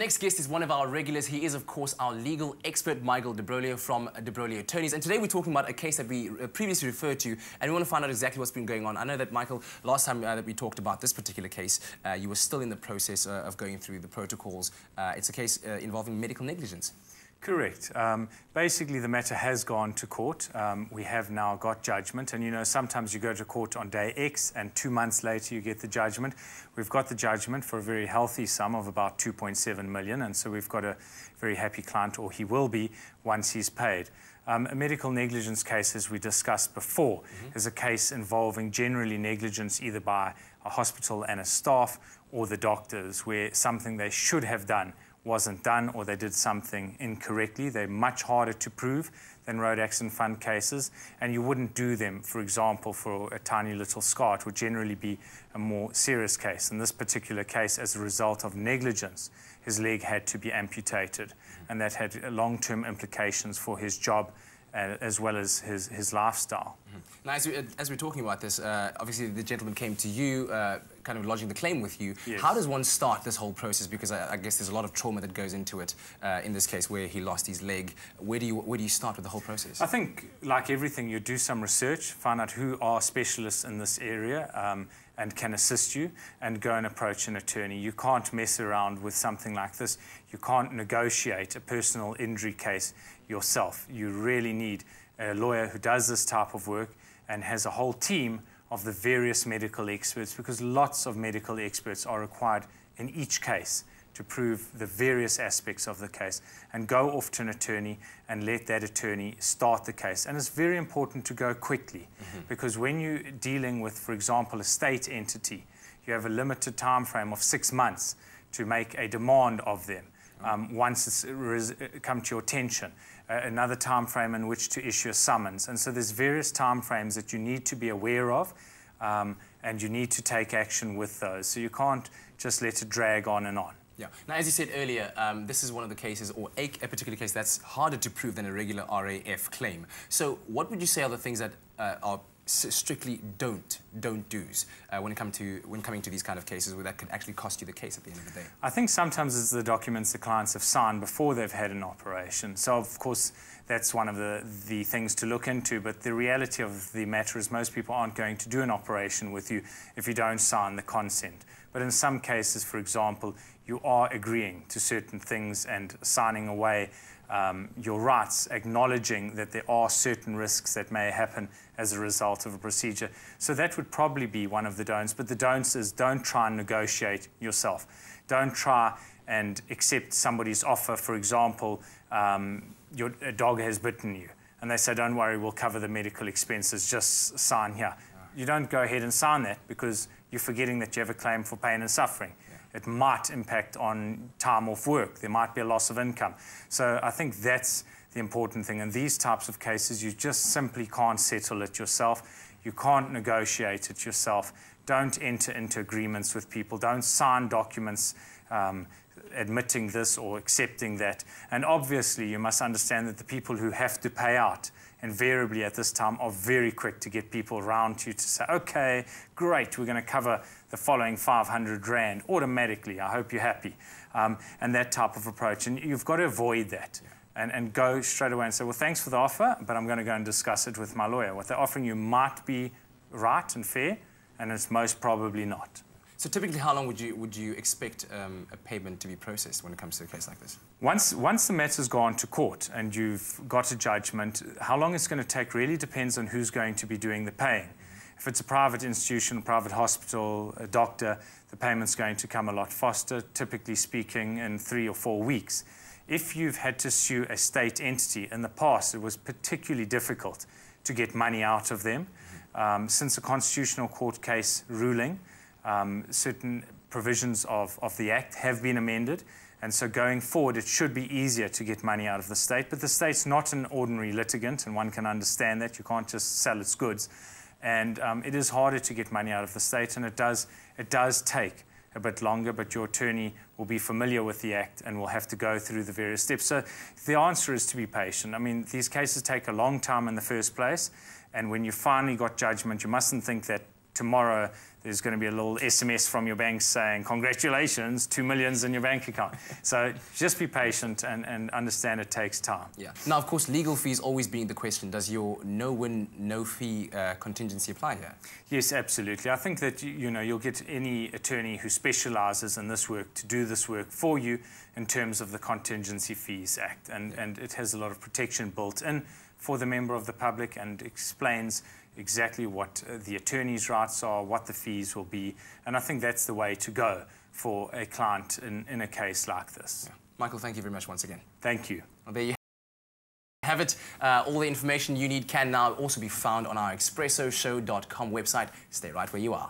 Next guest is one of our regulars. He is, of course, our legal expert, Micheal De Broglio from De Broglio Attorneys. And today we're talking about a case that we previously referred to, and we want to find out exactly what's been going on. I know that, Micheal, last time that we talked about this particular case, you were still in the process of going through the protocols. It's a case involving medical negligence. Correct. Basically, the matter has gone to court. We have now got judgment. And, you know, sometimes you go to court on day X and 2 months later you get the judgment. We've got the judgment for a very healthy sum of about 2.7 million. And so we've got a very happy client, or he will be, once he's paid. A medical negligence case, as we discussed before, is a case involving generally negligence either by a hospital and a staff or the doctors, where something they should have done wasn't done, or they did something incorrectly. They're much harder to prove than road accident fund cases, and you wouldn't do them, for example, for a tiny little scar. It would generally be a more serious case. In this particular case, as a result of negligence, his leg had to be amputated, and that had long-term implications for his job as well as his lifestyle. Now, as we're talking about this, obviously the gentleman came to you, kind of lodging the claim with you. Yes. How does one start this whole process? Because I guess there's a lot of trauma that goes into it. In this case, where he lost his leg, where do you start with the whole process? I think, like everything, you do some research, find out who are specialists in this area and can assist you, and go and approach an attorney. You can't mess around with something like this. You can't negotiate a personal injury case yourself. You really need a lawyer who does this type of work and has a whole team of the various medical experts, because lots of medical experts are required in each case to prove the various aspects of the case, and go off to an attorney and let that attorney start the case. And it's very important to go quickly, because when you're dealing with, for example, a state entity, you have a limited time frame of 6 months to make a demand of them. Once it's come to your attention, another time frame in which to issue a summons. And so there's various time frames that you need to be aware of, and you need to take action with those. So you can't just let it drag on and on. Yeah. Now, as you said earlier, this is one of the cases, or a particular case that's harder to prove than a regular RAF claim. So what would you say are the things that are strictly don't do's when coming to these kind of cases, where that could actually cost you the case at the end of the day? I think sometimes it's the documents the clients have signed before they've had an operation. So, of course, that's one of the things to look into. But the reality of the matter is most people aren't going to do an operation with you if you don't sign the consent. But in some cases, for example, you are agreeing to certain things and signing away your rights, acknowledging that there are certain risks that may happen as a result of a procedure. So that would probably be one of the don'ts. But the don'ts is, don't try and negotiate yourself. Don't try and accept somebody's offer. For example, a dog has bitten you, and they say, don't worry, we'll cover the medical expenses, just sign here. You don't go ahead and sign that, because you're forgetting that you have a claim for pain and suffering. It might impact on time off work. There might be a loss of income. So I think that's the important thing. In these types of cases, you just simply can't settle it yourself. You can't negotiate it yourself. Don't enter into agreements with people. Don't sign documents admitting this or accepting that. And obviously, you must understand that the people who have to pay out invariably at this time are very quick to get people around you to say, okay, great, we're going to cover the following 500 Rand automatically. I hope you're happy. And that type of approach. And you've got to avoid that. And go straight away and say, well, thanks for the offer, but I'm going to go and discuss it with my lawyer. What they're offering you might be right and fair, and it's most probably not. So typically, how long would you expect a payment to be processed when it comes to a case like this? Once the matter's gone to court and you've got a judgment, how long it's going to take really depends on who's going to be doing the paying. If it's a private institution, private hospital, a doctor, the payment's going to come a lot faster, typically speaking in 3 or 4 weeks. If you've had to sue a state entity, in the past it was particularly difficult to get money out of them. Since the Constitutional Court case ruling, certain provisions of the Act have been amended, and so going forward it should be easier to get money out of the state. But the state's not an ordinary litigant, and one can understand that. You can't just sell its goods. And it is harder to get money out of the state, and it does take a bit longer, but your attorney will be familiar with the Act and will have to go through the various steps. So the answer is to be patient. I mean, these cases take a long time in the first place, and when you finally got judgment, you mustn't think that tomorrow there's going to be a little SMS from your bank saying, congratulations, 2 million's in your bank account. So just be patient and understand it takes time. Yeah. Now, of course, legal fees always being the question. Does your no-win, no-fee contingency apply here? Yes, absolutely. I think that, you'll get any attorney who specialises in this work to do this work for you in terms of the Contingency Fees Act. And it has a lot of protection built in for the member of the public and explains exactly what the attorney's rights are, what the fees will be. And I think that's the way to go for a client in a case like this. Yeah. Michael, thank you very much once again. Thank you. Well, there you have it. All the information you need can now also be found on our expressoshow.com website. Stay right where you are.